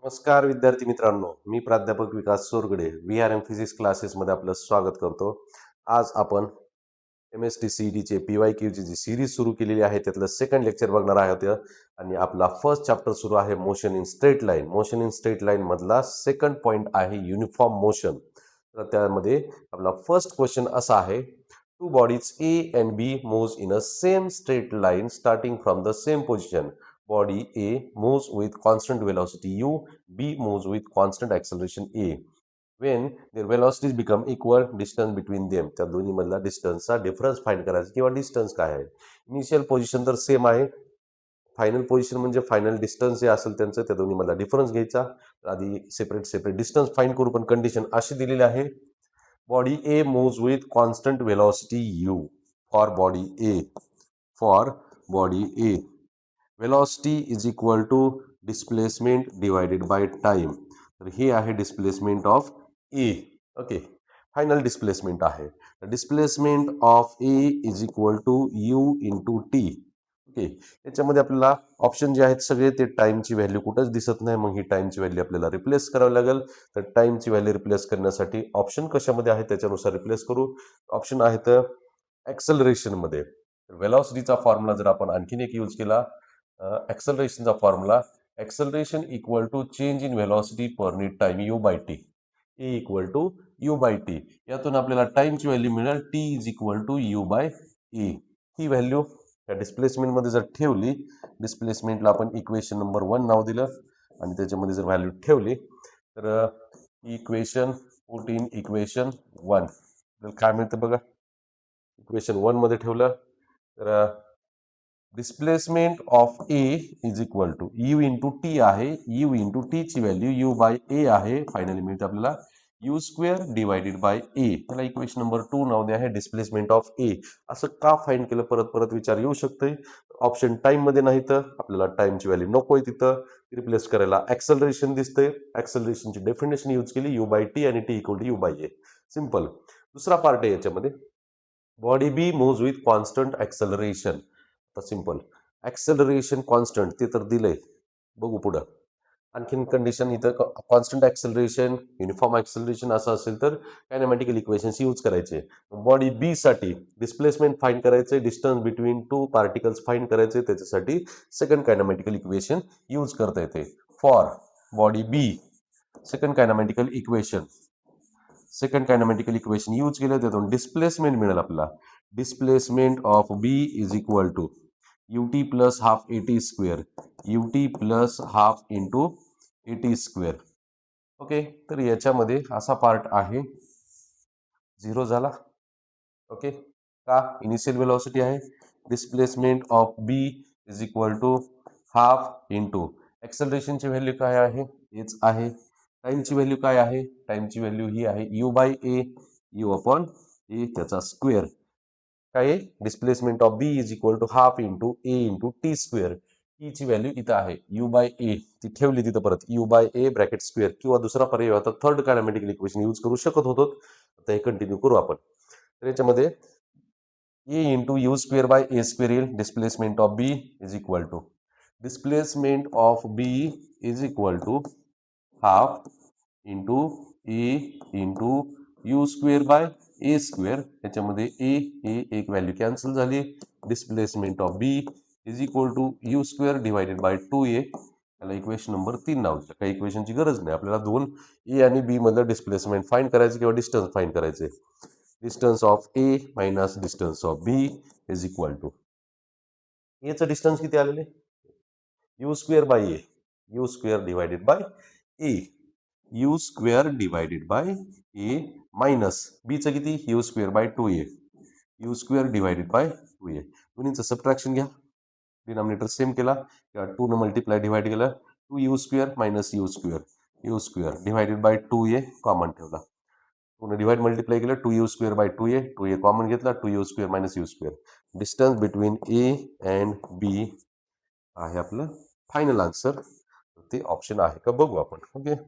नमस्कार विद्यार्थी मित्रांनो, मी प्राध्यापक विकास सोरगडे VRM फिजिक्स क्लासेसमध्ये आपलं स्वागत करतो. आज आपण MST CETचे PYQची जी सिरीज सुरू केलेली आहे त्यातलं सेकंड लेक्चर बघणार आहोत आणि आपला फर्स्ट चॅप्टर सुरू आहे motion in straight line. Motion in straight line मधला सेकंड पॉइंट आहे युनिफॉर्म मोशन. तर त्यामध्ये आपला फर्स्ट क्वेश्चन असा आहे, two bodies A and B moves in a same straight line starting from the same position. Body A moves with constant velocity u, B moves with constant acceleration a. When their velocities become equal, distance between them, त्या दोन्ही मधला डिस्टन्सचा difference find करायचा किंवा distance काय आहे. Initial position तर same आहे, final position म्हणजे फायनल डिस्टन्स जे असेल त्यांचं त्या दोन्ही मधला डिफरन्स घ्यायचा. आधी सेपरेट डिस्टन्स फाइंड करू, पण कंडिशन अशी दिलेली आहे, body A moves with constant velocity u. For body A, for body A, velocity is equal to displacement divided by time. तर हे आहे displacement of A. Okay, final displacement आहे. Displacement of A is equal to u into t. Okay, याच्यामध्ये आपल्याला option जे आहेत सगळे ते टाइमची व्हॅल्यू कुठंच दिसत नाही, मग ही टाइमची व्हॅल्यू आपल्याला रिप्लेस करावी लागेल. तर टाइमची व्हॅल्यू रिप्लेस करण्यासाठी ऑप्शन कशामध्ये आहे त्याच्यानुसार रिप्लेस करू. ऑप्शन आहेत ॲक्सलरेशनमध्ये. वेलॉसिटीचा फॉर्म्युला जर आपण आणखीन एक यूज केला, ॲक्सलरेशनचा formula, acceleration equal to change in velocity per unit time u by t. A equal to u by t. यातून आपल्याला टाइमची व्हॅल्यू मिळेल t is equal to u by a. ही व्हॅल्यू या डिस्प्लेसमेंटमध्ये जर ठेवली, डिस्प्लेसमेंटला आपण इक्वेशन नंबर 1 नाव दिलं आणि त्याच्यामध्ये जर व्हॅल्यू ठेवली तर इक्वेशन 14 इक्वेशन 1 काय मिळतं बघा. इक्वेशन 1 मध्ये ठेवलं तर displacement of a is equal to u into t आहे. यू इंटू टी ची व्हॅल्यू यू बाय ए आहे. फायनली मिळतं आपल्याला u square divided by a. त्याला इक्वेशन नंबर 2 नाव द्या आहे डिस्प्लेसमेंट ऑफ ए. असं का फाइंड केलं, परत परत विचार येऊ शकतोय. ऑप्शन टाइम मध्ये नाही तर आपल्याला टाइमची व्हॅल्यू नकोय, तिथं रिप्लेस करायला ऍक्सलरेशन दिसतंय. ऍक्सलरेशनची डेफिनेशन यूज केली यू बाय टी आणि t equal to u by a. Simple. दुसरा पार्ट आहे याच्यामध्ये, body b moves with constant acceleration. आता सिंपल, ऍक्सलरेशन कॉन्स्टंट ते तर दिलंय, बघू पुढं. आणखीन कंडिशन इथं कॉन्स्टंट ऍक्सलरेशन, युनिफॉर्म ऍक्सलरेशन असं असेल तर कायनेमॅटिकल इक्वेशन्स यूज करायचे. बॉडी बी साठी डिस्प्लेसमेंट फाइंड करायचे, distance between two particles find करायचे, त्याच्यासाठी सेकंड कायनेमॅटिकल इक्वेशन यूज करता येते. For body b second kinematical equation use केलं, त्यातून डिस्प्लेसमेंट मिळेल आपल्याला. Displacement of b is equal to ut plus half a t square, ut plus half into a t square. Okay, तर याच्यामध्ये असा पार्ट आहे, झिरो झाला. ओके, का इनिशियल वेलॉसिटी आहे. Displacement of b is equal to half into ऍक्सलरेशनची value काय आहे, हेच आहे. टाइमची व्हॅल्यू काय आहे, टाइमची व्हॅल्यू ही आहे u by a, u upon a त्याचा स्क्वेअर. काय आहे, displacement of b is equal to half into a into t square. T ची व्हॅल्यू इथं आहे यू बाय ए, ती ठेवली तिथं परत u by a bracket square, किंवा दुसरा पर्याय होता थर्ड कायनेमॅटिकल इक्वेशन यूज करू शकत होतो. आता हे कंटिन्यू करू आपण. तर याच्यामध्ये a into u square by a square येईल. Displacement of b is equal to displacement of b is equal to half into a into u square by a square. याच्यामध्ये ए एक व्हॅल्यू कॅन्सल झाली. Displacement of b is equal to u square divided by 2a. त्याला equation number 3 नाव दिलं. काही इक्वेशनची गरज नाही, आपल्याला दोन ए आणि बी मधलं डिस्प्लेसमेंट फाइंड करायचे किंवा डिस्टन्स फाइंड करायचे. Distance of a minus distance of b is equal to, एचं डिस्टन्स किती आलेले, u square by a, u square divided by a, u square divided by a minus बीचं किती, u square by 2a, u square divided by 2a. दोन्हीचं subtraction घ्या, denominator same केला किंवा 2 न मल्टिप्लाय डिवाइड केलं, 2u square minus u square divided by 2a common ठेवला. 2 ने डिवाइड मल्टिप्लाय केलं, 2u square by 2a common घेतला, 2u square minus u square. Distance between a and b आहे आपलं फायनल आन्सर. ते ऑप्शन आहे का बघू आपण. Okay,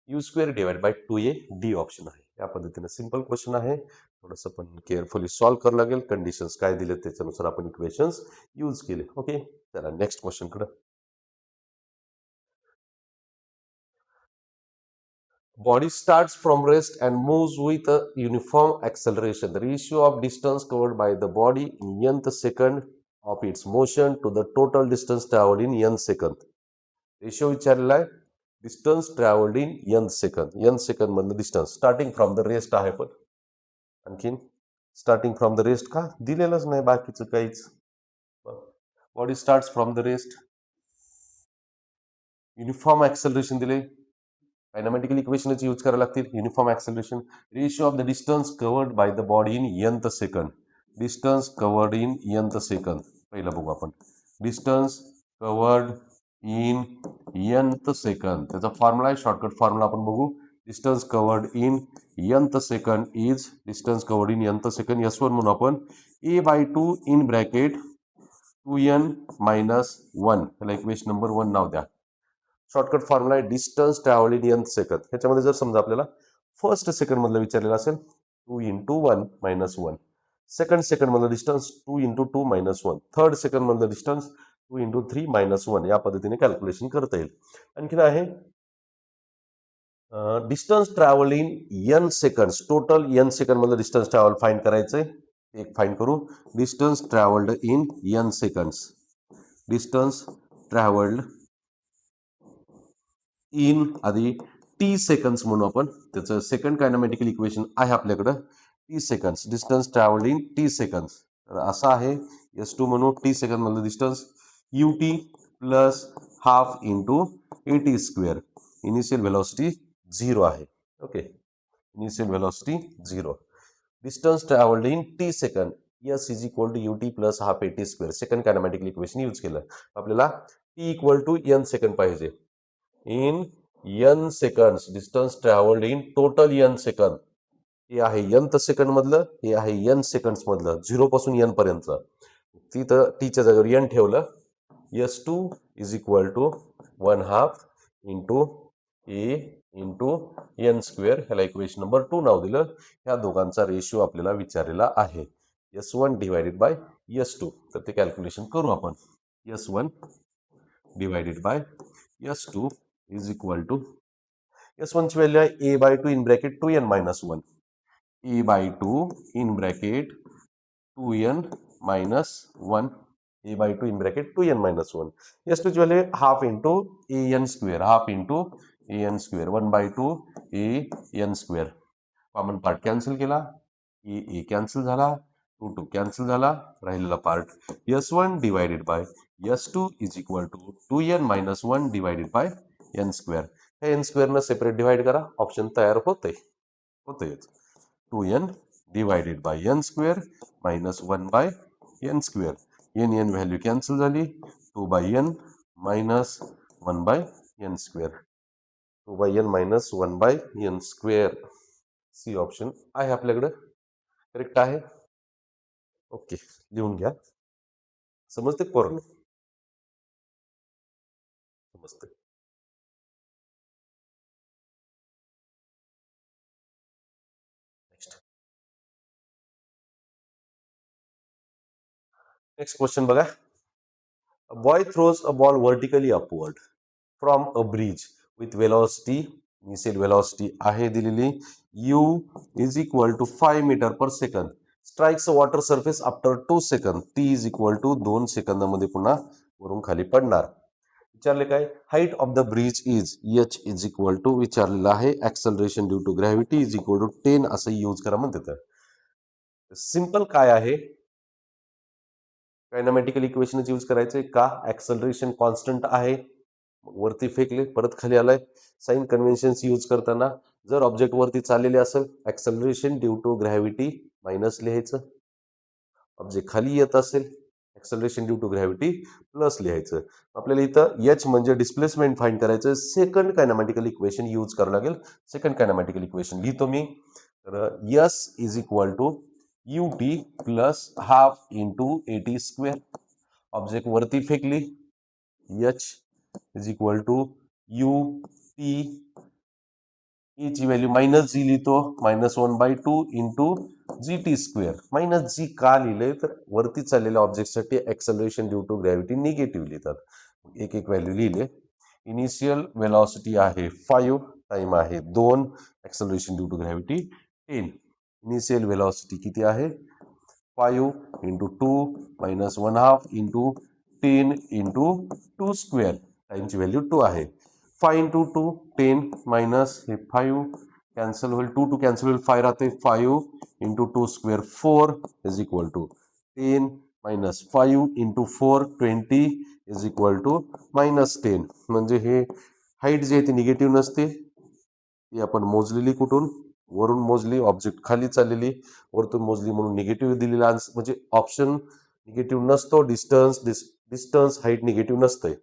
you square divide by 2a D option आहे. या पद्धतीने सिंपल क्वेश्चन आहे, थोडंसं पण केअरफुली सॉल्व्ह करावं लागेल. कंडिशन्स काय दिले त्याच्यानुसार आपण इक्वेशन्स यूज केले. ओके, चला नेक्स्ट क्वेश्चन कडे. Body starts from rest and moves with a uniform acceleration. The ratio of distance covered by the body in nth second of its motion to the total distance traveled in n second. Ratio विचारलेला आहे distance travelled in n second मधलं distance starting from the rest आहे. पण आणखीन starting from the rest का दिलेलंच नाही बाकीचं काहीच. Body start from the rest, uniform acceleration दिले, कायनामॅटिकल इक्वेशनच यूज करायला लागतील. Uniform acceleration, ratio of the distance covered by the body in nth second. Distance covered in nth second पहिला बघू आपण. Distance covered in nth second, त्याचा formula आहे, shortcut formula आपण बघू. Distance covered in nth second is distance covered in nth second S1 म्हणून आपण a/2 in bracket 2n - 1, त्याला इक्वेशन नंबर 1 नाव द्या. शॉर्टकट फॉर्म्युला आहे distance travel in nth second. ह्याच्यामध्ये जर समजा आपल्याला फर्स्ट सेकंड मधलं विचारलेलं असेल 2 × 1 - 1, सेकंड सेकंड मधलं डिस्टन्स 2 × 2 - 1, थर्ड सेकंड मधलं डिस्टन्स 2 × 3 - 1, या पद्धतीने कॅल्क्युलेशन करता येईल. आणखीन आहे distance travel in n second, total n second मधलं डिस्टन्स ट्रॅव्हल फाइंड करायचंय. एक फाइंड करू. Distance travelled in n seconds, distance travelled in आधी टी सेकंड्स म्हणून आपण, त्याचं सेकंड कायनामॅटिकल इक्वेशन आहे आपल्याकडं T seconds. Distance travelled in T seconds, तर असं आहे S2 म्हणून टी सेकंड मधलं distance ut plus half into at square. Initial velocity 0 आहे. Okay, initial velocity 0. Distance travelled in t second S is equal to ut plus half at square. Second kinematical equation use केलं. आपल्याला t equal to n second पाहिजे. In n seconds distance travelled in total n second, हे आहे nth second मधलं, हे आहे n seconds मधलं, 0 पासून n पर्यंत. तिथं टीच्या जागेवर n ठेवलं. S2 is equal to 1/2 into a into n square, ह्याला इक्वेशन नंबर 2 नाव दिलं. ह्या दोघांचा रेशिओ आपल्याला विचारलेला आहे. S1 डिवायडेड बाय S2, तर ते कॅल्क्युलेशन करू आपण. S1 divided by S2 is equal to, S1 ची व्हॅल्यू आहे a/2 in bracket 2n - 1, a/2 in bracket 2n - 1, a/2 in bracket 2n - 1. S2 ची value half into an square, half into an square, 1/2 an square. Common part cancel केला, a cancel झाला, 2 cancel झाला, राहिलेला part S1 divided by S2 is equal to 2n - 1 divided by n square. हे n स्क्वेअरनं separate divide करा, option तयार होतंय. 2n divided by n square minus 1/n square. n value cancel झाली, 2/n minus 1/n square, 2/n minus 1/n square. C option आहे आपल्याकडे, correct आहे. Okay, लिहून घ्या. समजते करून समजते. नेक्स्ट क्वेश्चन बघा. A boy throws a ball vertically upward from a bridge with velocity, initial velocity आहे दिलेली u is equal to 5 meter per second, strikes a water surface after 2 seconds, t is equal to 2 सेकंदामध्ये पुन्हा वरून खाली पडणार. विचारले काय, height of the bridge is h is equal to विचारलेलं आहे acceleration due to gravity is equal to 10 असं use करा म्हणतात. सिंपल काय आहे, कायनामॅटिकल इक्वेशनच यूज करायचंय का, ऍक्सलरेशन कॉन्स्टंट आहे, वरती फेकले परत खाली आलाय. साइन कन्व्हेन्शन्स यूज करताना जर ऑब्जेक्ट वरती चाललेले असेल acceleration due to gravity minus लिहायचं, ऑब्जेक्ट खाली येत असेल acceleration due to gravity plus लिहायचं. आपल्याला इथं एच म्हणजे डिस्प्लेसमेंट फाइंड करायचं, सेकंड कायनामॅटिकल इक्वेशन यूज करावं लागेल. सेकंड कायनामॅटिकल इक्वेशन लिहितो मी, तर s is equal to ut plus half into at square. Object वरती फेकली, h is equal to ut, e ची व्हॅल्यू मायनस जी लिहितो, -1/2 into gt square. Minus g का लिहिलंय, तर वरती चाललेल्या ऑब्जेक्टसाठी acceleration due to gravity negative लिहितात. एक एक व्हॅल्यू लिहिले. इनिशियल वेलॉसिटी आहे 5, टाइम आहे 2, acceleration due to gravity 10. Initial velocity किती आहे 5 into 2 minus 1/2 into 10 into 2 square. टाइमची व्हॅल्यू 2 आहे. 5 इंटू 2 10 मायनस हे 5 कॅन्सल होईल, 2 टू कॅन्सल होईल, 5 राहते, 5 into 2 square 4 is equal to 10 minus 5 into 4 20 is equal to minus 10. म्हणजे हे हाईट जी आहे ती निगेटिव्ह नसते, ती आपण मोजलेली कुठून वरून मोजली, ऑब्जेक्ट खाली चाललेली वरतून मोजली म्हणून निगेटिव्ह दिलेला आन्सर, म्हणजे ऑप्शन निगेटिव्ह नसतो. डिस्टन्स हाईट निगेटिव्ह नसतंय.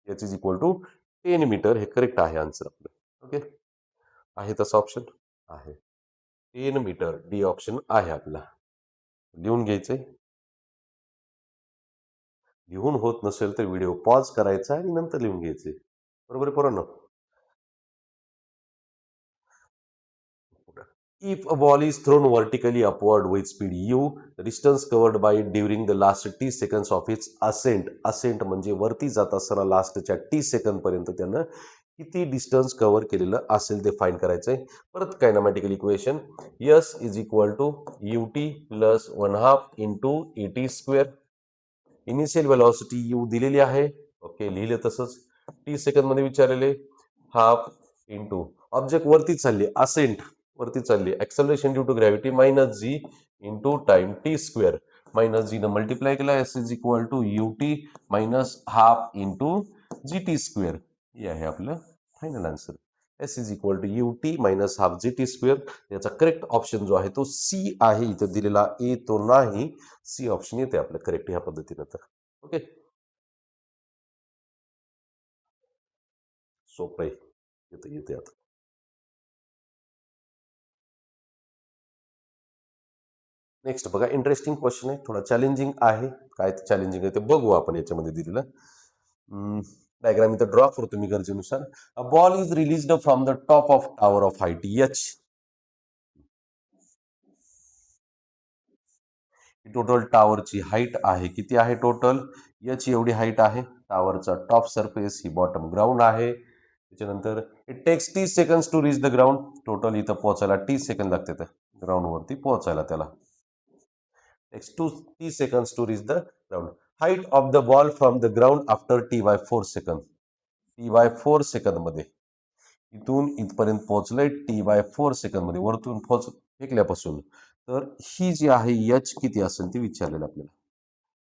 याच इज इक्वल टू 10 मीटर. हे करेक्ट आहे आन्सर आपलं. ओके, आहे तसा ऑप्शन आहे 10 मीटर. डी ऑप्शन आहे आपला. लिहून घ्यायचंय. लिहून होत नसेल तर व्हिडिओ पॉज करायचा आणि नंतर लिहून घ्यायचे. बरोबर आहे पोरांनो? If a ball is thrown vertically upward with speed u, the distance covered by it during the last t seconds of its ascent म्हणजे वरती जात असताना लास्टच्या t सेकंद पर्यंत त्यानं किती डिस्टन्स कव्हर केलेलं असेल ते फाइंड करायचंय. परत kinematical equation s is equal to ut plus 1/2 into et square. Initial velocity u दिलेली आहे, ओके लिहिले तसंच, टी सेकंद मध्ये विचारलेले, हाफ इंटू ऑब्जेक्ट वरती चालली, असेंट वरती चालली, acceleration due to gravity minus g into time t square. Minus g न मल्टिप्लाय केला, s is equal to u t minus half into g t square. हे आहे आपलं final answer. S is equal to u t minus half g t square. याचा correct option जो आहे तो C आहे. इथं दिलेला ए तो नाही, सी ऑप्शन येते आपलं करेक्ट ह्या पद्धतीनं. तर ओके, सोपं आहे, येते येते आता. नेक्स्ट बघा, इंटरेस्टिंग क्वेश्चन आहे, थोडा चॅलेंजिंग आहे. काय चॅलेंजिंग आहे ते बघू आपण याच्यामध्ये दिलेलं. डायग्राम इथं ड्रॉ करतो मी गरजेनुसार. A ball is released from the top of tower of height h. Total टावरची हाईट आहे, किती आहे टोटल एच एवढी हाईट आहे. टावरचा टॉप सरफेस ही बॉटम ग्राउंड आहे. त्याच्यानंतर it takes t seconds to reach the ground. Total इथं पोहोचायला टी सेकंद लागते ग्राउंड वरती पोहोचायला. त्याला takes 2 seconds to reach the ground. Height of the ball from the ground after t by 4 seconds. t by 4 second मध्ये इथून इथपर्यंत पोहोचलंय t by 4 second मध्ये वरतून फेकल्यापासून. तर ही जी आहे एच किती असेल ती विचारलेलं आपल्याला,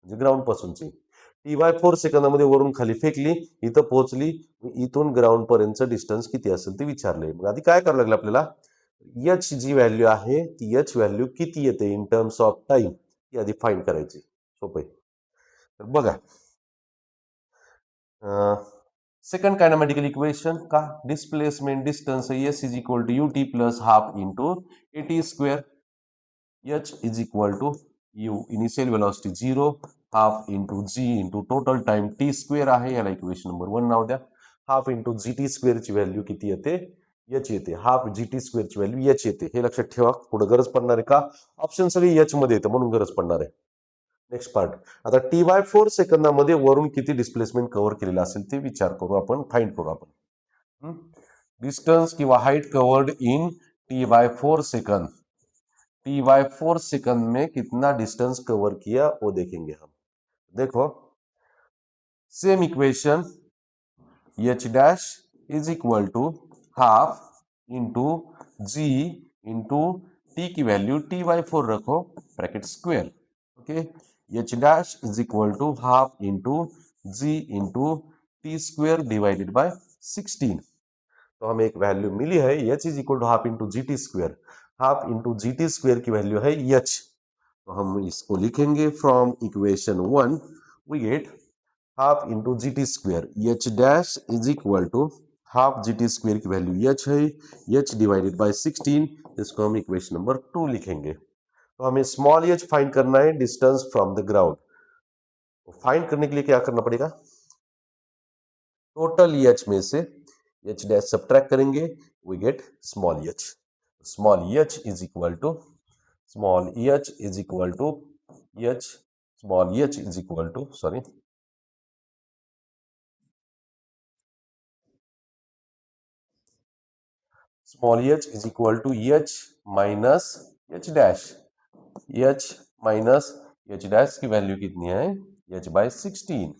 म्हणजे ग्राउंड पासूनची. टी बाय 4 सेकंदामध्ये वरून खाली फेकली, इथं पोहोचली, इथून ग्राउंड पर्यंत डिस्टन्स किती असेल ते विचारले. मग आधी काय करावं लागलं आपल्याला, एच जी व्हॅल्यू आहे ती एच व्हॅल्यू किती येते इन टर्म्स ऑफ टाइम ती आधी फाइंड करायची. सोपं आहे. तर बघा, सेकंड कायनामॅटिकल इक्वेशन का, displacement distance s is equal to u t plus half into a t square. H is equal to u initial velocity 0 half into g into total time t square आहे. याला equation number 1 नाव द्या. Half into g t स्क्वेअरची value किती येते h येते. Half g t स्क्वेअरची value h येते. हे लक्षात ठेवा, पुढे गरज पडणार आहे का, ऑप्शन सगळे एच मध्ये येतं म्हणून गरज पडणार आहे. नेक्स्ट पार्ट, आता टी बाय 4 सेकंदामध्ये वरून किती डिस्प्लेसमेंट कव्हर केलेलं असेल ते विचार करू आपण, फाइंड करू आपण. डिस्टन्स किंवा height covered in t by 4 second. T by 4 second में कितना डिस्टेंस कवर किया वो देखेंगे हम. देखो, same equation, h dash is equal to half into g into t की वैल्यू टी बाई 4 रखो, bracket square. Okay, h dash is equal to half into g into t square divided by 16. तो हमें एक value मिली है, h is equal to half into g t square. Half into g t square की value है h. तो हम इसको लिखेंगे from equation 1 we get half into g t square. H dash is equal to half g t square की value h है, h divided by 16. इसको हम equation number 2 लिखेंगे. तो हमें स्मॉल एच फाइंड करना है, distance from the ground. Find करने के लिए क्या करना पड़ेगा, टोटल एच में से एच डैश सब्ट्रैक्ट करेंगे, we get small h. Small h is equal to small h is equal to h small h is equal to sorry small h is equal to h minus h dash, h minus h dash की value कितनी है, h by 16,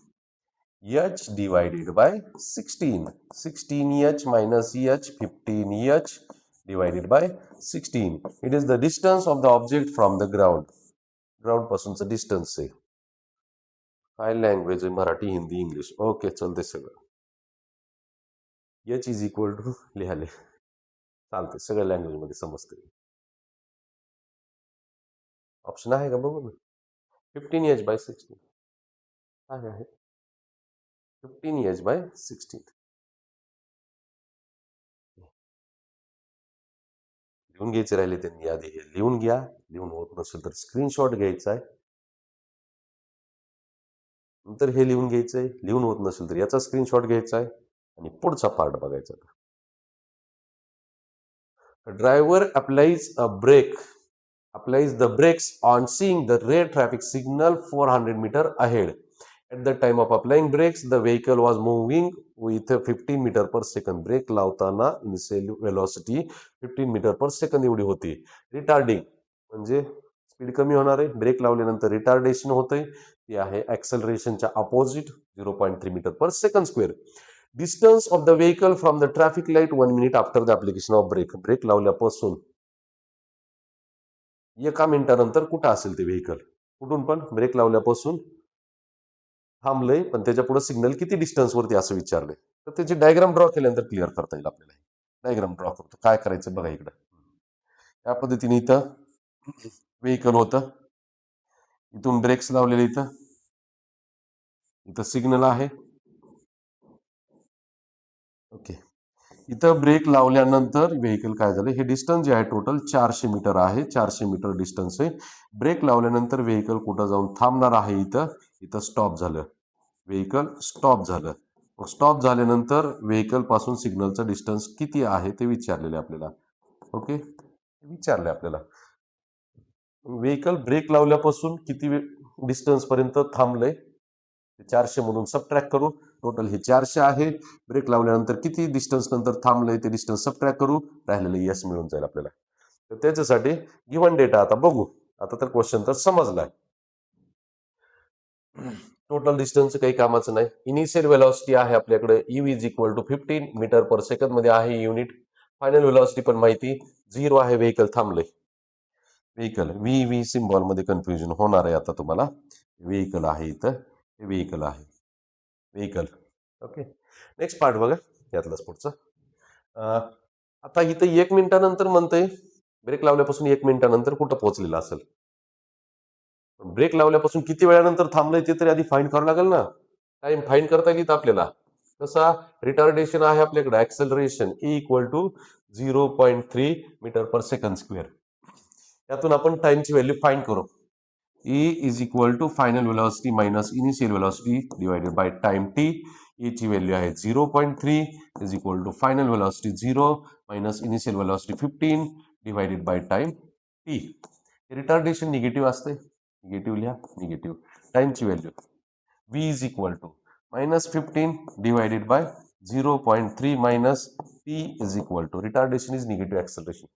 h divided by 16, 16h minus h, 15h divided by 16. It is the distance of the object from the ground. Ground पासूनचं distance आहे. काय language आहे, Marathi Hindi English, okay चलते सगळं. h is equal to लिहाले चालते, सगळ्या लँग्वेजमध्ये समजते. ऑप्शन आहे का बघू ना. 15h बाय 16 काय आहे, 15h बाय 16. लिहून घ्यायचे राहिले त्यांनी आधी, हे लिहून घ्या. लिहून होत नसेल तर स्क्रीनशॉट घ्यायचा आहे, नंतर हे लिहून घ्यायचंय. लिहून होत नसेल तर याचा स्क्रीनशॉट घ्यायचा आहे आणि पुढचा पार्ट बघायचा. Driver applies the brakes on seeing the red traffic signal 400 meter ahead. At the time of applying brakes, the vehicle was moving with 15 meter per second. Brake लावताना initial velocity 15 metre per second एवढी होती. Retarding म्हणजे speed कमी होणार आहे. Break लावल्यानंतर retardation होतंय, ते आहे ऍक्सेलरेशनच्या opposite 0.3 metre per second square. Distance of the vehicle from the traffic light 1 minute after the application of brake. Brake लावल्यापासून 1 मिनिटानंतर कुठं असेल ते व्हेकल, कुठून पण ब्रेक लावल्यापासून थांबलंय, पण त्याच्या पुढे सिग्नल किती डिस्टन्स वरती असं विचारलंय. तर त्याची डायग्राम ड्रॉ केल्यानंतर क्लिअर करता येईल आपल्याला. डायग्राम ड्रॉ करतो, काय करायचं बघा इकडं. या पद्धतीने इथं व्हेकल होतं, इथून ब्रेक्स लावलेले, इथं सिग्नल आहे. ओके, इथं ब्रेक लावल्यानंतर व्हेकल काय झालं, हे डिस्टन्स जे आहे टोटल 400 मीटर आहे. 400 मीटर डिस्टन्स आहे. ब्रेक लावल्यानंतर व्हेकल कुठं जाऊन थांबणार आहे, इथं स्टॉप झालं. व्हेकल स्टॉप झालं. स्टॉप झाल्यानंतर व्हेकल पासून सिग्नलचं डिस्टन्स किती आहे ते विचारलेले आपल्याला. ओके, विचारले आपल्याला व्हेकल ब्रेक लावल्यापासून किती डिस्टन्स पर्यंत थांबलंय, 400 म्हणून सबट्रॅक्ट करू. टोटल हे 400 आहे. ब्रेक लावल्यानंतर किती डिस्टन्स नंतर थांबलंय ते डिस्टन्स सबट्रॅक्ट करू, राहिलेलं यस मिळून जाईल आपल्याला. तर त्याच्यासाठी गिव्हन डेटा आता बघू. आता तर क्वेश्चन तर समजलाय. टोटल डिस्टन्स काही कामाचं नाही. इनिशियल वेलॉसिटी आहे आपल्याकडे u is equal to 15 metre per second मध्ये आहे युनिट. फायनल वेलॉसिटी पण माहिती 0 आहे. व्हेकल थांबलंय. व्हेकल व्ही सिम्बॉल मध्ये कन्फ्युजन होणार आहे आता तुम्हाला. व्हेकल आहे इथं, हे व्हेकल आहे, व्हेकल. ओके, नेक्स्ट पार्ट बघा यातलाच पुढचा. आता इथं 1 मिनिटानंतर म्हणतंय ब्रेक लावल्यापासून 1 मिनिटानंतर कुठं पोहोचलेला असेल. ब्रेक लावल्यापासून किती वेळानंतर थांबलंय ते तरी आधी फाइंड करावं लागेल ना. टाइम फाइंड करता येईल आपल्याला. कसा, रिटार्डेशन आहे आपल्याकडे acceleration E equal to 0.3 metre per second square. यातून आपण टाइमची व्हॅल्यू फाइंड करू. E is equal to final velocity minus initial velocity divided by time t. E ची व्हॅल्यू आहे 0.3 is equal to final velocity 0 minus initial velocity 15 divided by time t. Retardation negative असते, negative लिहा, negative. टाइमची value v is equal to -15 divided by 0.3 minus t is equal to retardation is negative acceleration.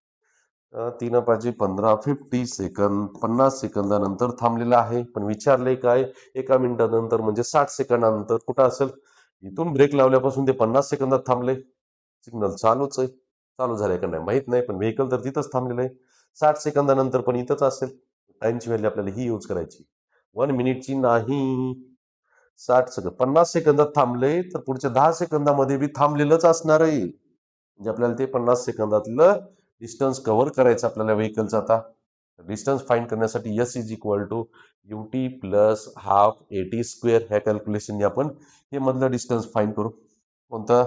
3 पाहिजे 15 50 second, 50 सेकंदानंतर थांबलेला आहे. पण विचारले काय, 1 मिनिटानंतर म्हणजे 60 सेकंदानंतर कुठं असेल. इथून ब्रेक लावल्यापासून ते 50 सेकंदात थांबले. सिग्नल चालूच आहे, चालू झालंय का नाही माहित नाही, पण व्हेकल तर तिथंच थांबलेलं आहे. 60 सेकंदानंतर पण इथंच असेल. टाइमची व्हॅल्यू आपल्याला ही यूज करायची, 1 मिनिटची नाही. 60 सेकंद, 50 सेकंदात थांबले तर पुढच्या 10 सेकंदामध्ये बी थांबलेलंच असणार आहे. म्हणजे आपल्याला ते 50 सेकंदातलं डिस्टन्स कव्हर करायचं आपल्याला व्हेकलचं. आता डिस्टन्स फाइंड करण्यासाठी s is equal to UT plus half AT square ह्या कॅल्क्युलेशनने आपण हे मधलं डिस्टन्स फाइंड करू. कोणता,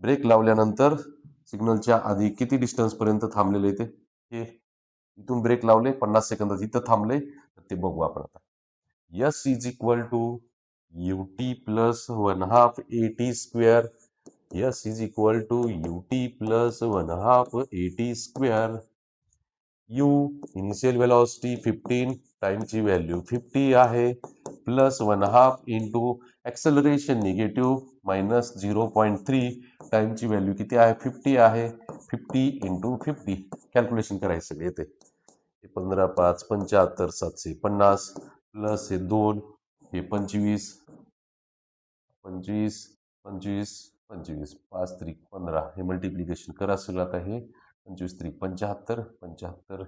ब्रेक लावल्यानंतर सिग्नलच्या आधी किती डिस्टन्स पर्यंत थांबलेले ते, हे इथून ब्रेक लावले 50 सेकंदात इथं थांबले, तर ते बघू आपण आता. S is equal to UT plus 1/2 AT square. S is equal to UT plus 1/2 AT square. U initial velocity 15, टाइमची व्हॅल्यू 50 आहे, plus 1/2 into acceleration negative minus 0.3, टाइमची व्हॅल्यू किती आहे 50 आहे. 50 इंटू 50 कॅल्क्युलेशन करायचं सगळे येते 15 5 75 750 प्लस हे 2 हे 25 25 25 25 5 त्रिक 15 हे मल्टिप्लिकेशन करा सगळं आता हे 25 त्रिक 75 75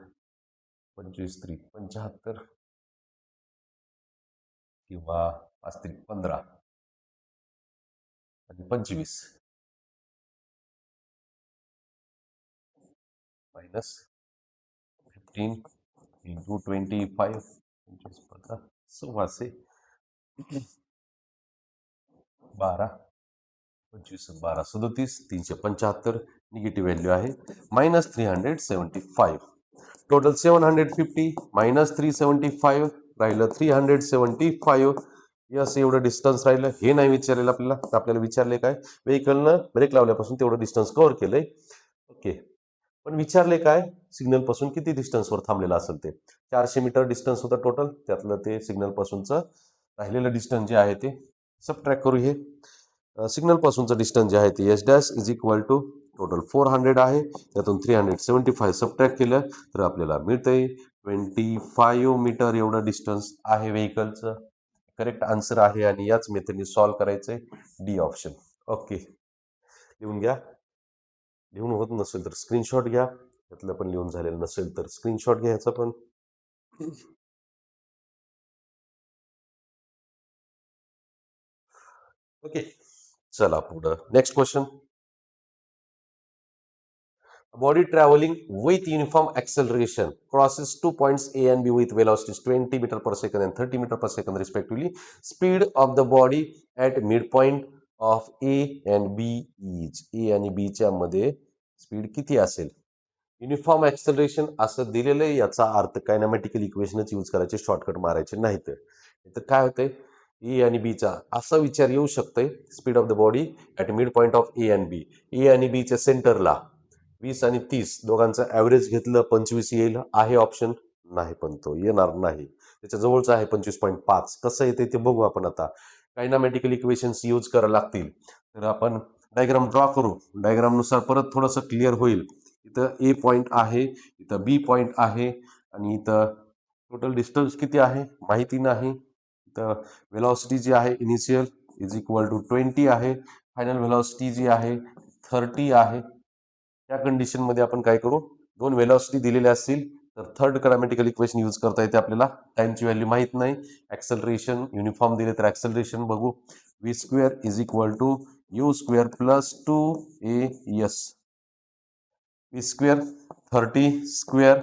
25 त्रिक 75 किंवा 5 त्रिक 15 आणि 25 मायनस 15 इंटू 25 16 12 25 12 37 375 निगेटिव्ह व्हॅल्यू आहे मायनस 375 टोटल 750 मायनस 375 राहिलं 375 यस एवढं डिस्टन्स राहिलं हे नाही विचारलेलं आपल्याला विचारले काय व्हेकलनं ब्रेक लावल्यापासून तेवढं डिस्टन्स कव्हर केलंय ओके पण विचारले काय सिग्नल पासून किती डिस्टन्सवर थांबलेलं असेल ते 400 मीटर डिस्टन्स होतं टोटल त्यातलं ते सिग्नल पासूनचं राहिलेलं डिस्टन्स जे आहे ते सबट्रॅक्ट करू हे सिग्नल पासूनचं डिस्टन्स जे आहे ते s dash is equal to total 400 आहे त्यातून 375 सबट्रॅक्ट केलं तर आपल्याला मिळतंय 25 मीटर एवढं डिस्टन्स आहे व्हेकलचं करेक्ट आन्सर आहे आणि याच मेथडने सॉल्व्ह करायचंय डी ऑप्शन ओके लिहून घ्या लिहून होत नसेल तर स्क्रीनशॉट घ्या त्यातलं पण लिहून झालेलं नसेल तर स्क्रीनशॉट घ्यायचा पण ओके चला पुढं next question body traveling with uniform acceleration crosses two points A and B with velocities 20 meter per second and 30 meter per second respectively. Speed of the body at midpoint of A and B is A आणि B च्या मध्ये speed किती असेल uniform acceleration असं दिलेलं आहे याचा अर्थ कायनॅमॅटिकल इक्वेशनच यूज करायचे शॉर्टकट मारायचे नाहीत तर काय होतंय ए आणि बीचा असा विचार येऊ शकतोय speed of the body at mid point of a आणि बी ए आणि बीच्या सेंटरला 20 आणि 30 दोघांचं ॲव्हरेज घेतलं 25 येईल आहे ऑप्शन नाही पण तो येणार नाही त्याच्या जवळचं आहे 25.5 कसं येते ते बघू आपण आता कायनामॅटिकल इक्वेशन्स यूज करायला लागतील तर आपण डायग्राम ड्रॉ करू डायग्रामनुसार परत थोडंसं क्लिअर होईल इथं ए पॉईंट आहे इथं बी पॉईंट आहे आणि इथं टोटल डिस्टन्स किती आहे माहिती नाही इथं व्हेलॉसिटी जी आहे इनिशियल इज इक्वल टू 20 आहे फायनल व्हेलॉसिटी जी आहे 30 आहे या कंडिशनमध्ये आपण काय करू दोन व्हेलॉसिटी दिलेल्या असतील तर थर्ड कायनॅमॅटिकल इक्वेशन यूज करता येते आपल्याला टाइमची व्हॅल्यू माहित नाही ऍक्सलरेशन युनिफॉर्म दिले तर ऍक्सलरेशन बघू v square is equal to u square plus 2AS v square 30 square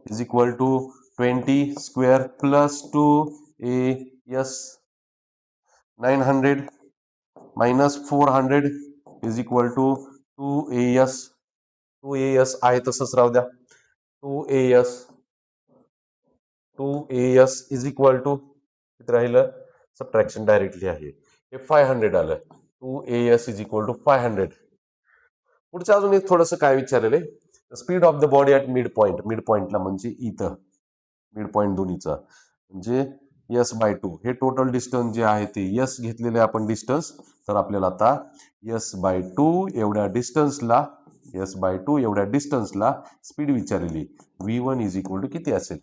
is equal to 20 square plus 2AS 900 minus 400 is equal to 2AS 2AS आहे तसंच राहू द्या 2AS इज इक्वल टू किती राहिलं subtraction directly आहे हे 500 आलं 2AS इज इक्वल टू 500 पुढचं अजून एक थोडंसं काय विचारलेलं आहे speed of the body at mid पॉईंटला म्हणजे इथं मिड पॉईंट दोन्हीचा म्हणजे S/2 हे टोटल डिस्टन्स जे आहे ते S घेतलेले आपण डिस्टन्स तर आपल्याला आता S/2 एवढ्या डिस्टन्सला स्पीड विचारलेली V1 इज इक्वल टू किती असेल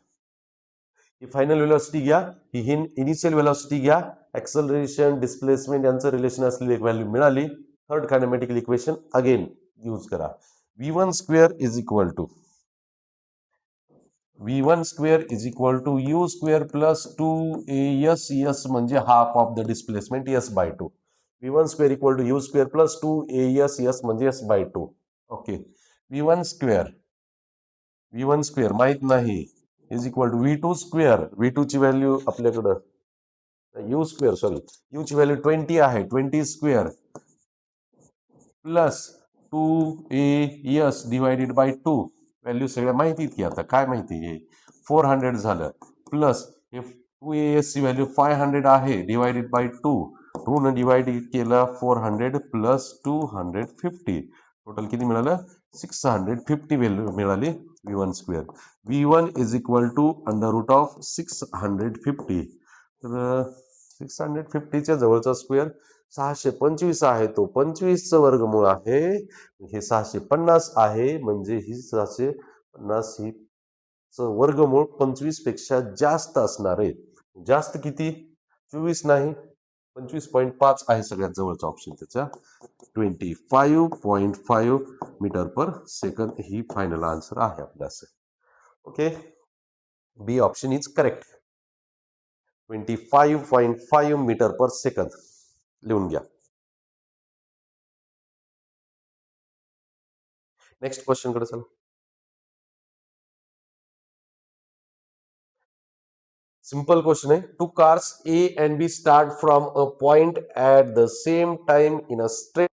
ही फायनल व्हेलॉसिटी घ्या ही इनिशियल व्हेलॉसिटी घ्या ऍक्सलरेशन डिस्प्लेसमेंट यांचं रिलेशन असलेली एक व्हॅल्यू मिळाली third kinematical equation again use करा V1 square is equal to V1 square is equal to U square plus 2AS म्हणजे half of the displacement S/2 V1 square equal to U square plus 2AS म्हणजे S/2 okay V1 square माहित नाही is equal to V2 square V2 ची value आपल्याकडं U ची value 20 आहे 20 square plus 2AS divided by 2 value सगळ्या माहितीत की आता काय माहिती आहे 400 झालं प्लस हे 2AS ची व्हॅल्यू 500 आहे डिवायडेड बाय 2 2 डिवाइड केलं 400 प्लस 250 टोटल किती मिळालं 650 व्हॅल्यू मिळाली V1 square V1 is equal to under root of 650 तर 650च्या जवळचा स्क्वेअर 625 आहे तो 25चं वर्गमूळ आहे. हे 650 आहे म्हणजे ही 650 ही वर्गमूळ 25 पेक्षा जास्त असणार आहे. जास्त किती? 24 नाही, 25.5 आहे सगळ्यात जवळचा ऑप्शन त्याचा. 25.5 मीटर पर सेकंद ही फायनल आन्सर आहे आपल्या असं. Okay, B option is correct. 25.5 metre per second लिहून घ्या. नेक्स्ट क्वेश्चन कडे चला. सिंपल क्वेश्चन आहे. Two cars A and B start from a point at the same time in a straight